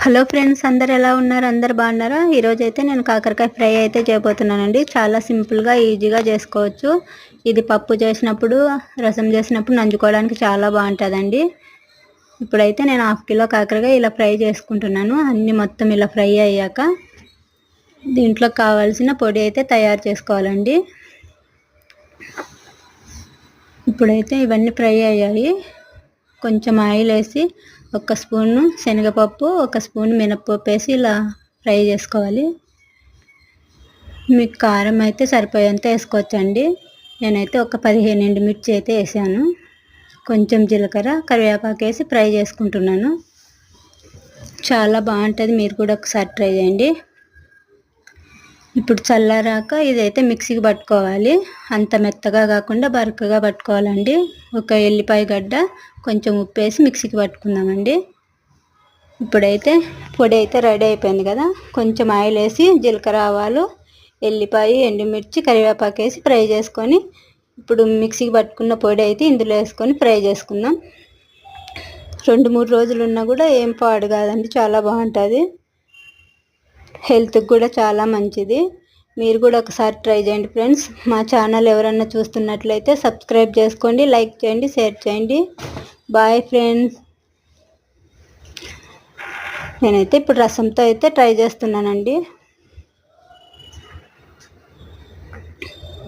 Hello friends, అందరు ఎలా ఉన్నారు? అందరు బాగున్నారా? ఈరోజు అయితే నేను కాకరకాయ ఫ్రై అయితే చేయబోతున్నానండి. చాలా సింపుల్గా ఈజీగా చేసుకోవచ్చు. ఇది పప్పు చేసినప్పుడు, రసం చేసినప్పుడు నంచుకోవడానికి చాలా బాగుంటుందండి. ఇప్పుడైతే నేను 1/2 కిలో కాకరకాయ ఇలా ఫ్రై చేసుకుంటున్నాను. అన్నీ మొత్తం ఇలా ఫ్రై అయ్యాక దీంట్లో కావాల్సిన పొడి అయితే తయారు చేసుకోవాలండి. ఇప్పుడైతే ఇవన్నీ ఫ్రై అయ్యాయి. కొంచెం ఆయిల్ వేసి 1 స్పూను శనగపప్పు, 1 స్పూన్ మినపప్పు వేసి ఇలా ఫ్రై చేసుకోవాలి. మీకు కారం అయితే సరిపోయేంత వేసుకోవచ్చండి. నేనైతే ఒక 15 ఎండుమిర్చి అయితే వేసాను. కొంచెం జీలకర్ర, కరివేపాకు వేసి ఫ్రై చేసుకుంటున్నాను. చాలా బాగుంటుంది, మీరు కూడా ఒకసారి ట్రై చేయండి. ఇప్పుడు చల్లారాక ఇదైతే మిక్సీకి పట్టుకోవాలి. అంత మెత్తగా కాకుండా బరకగా పట్టుకోవాలండి. ఒక ఎల్లిపాయ గడ్డ, కొంచెం ఉప్పు వేసి మిక్సీకి పట్టుకుందామండి. ఇప్పుడైతే పొడి అయితే రెడీ అయిపోయింది కదా. కొంచెం ఆయిల్ వేసి జీలకర్ర, ఆవాలు, ఎల్లిపాయ, ఎండుమిర్చి, కరివేపాకు వేసి ఫ్రై చేసుకొని ఇప్పుడు మిక్సీకి పట్టుకున్న పొడి అయితే ఇందులో వేసుకొని ఫ్రై చేసుకుందాం. 2-3 రోజులు ఉన్నా కూడా ఏం పాడు కాదండి, చాలా బాగుంటుంది. హెల్త్కి కూడా చాలా మంచిది. మీరు కూడా ఒకసారి ట్రై చేయండి ఫ్రెండ్స్. మా ఛానల్ ఎవరన్నా చూస్తున్నట్లయితే సబ్స్క్రైబ్ చేసుకోండి, లైక్ చేయండి, షేర్ చేయండి. Bye friends. నేనైతే ఇప్పుడు రసంతో అయితే ట్రై చేస్తున్నానండి.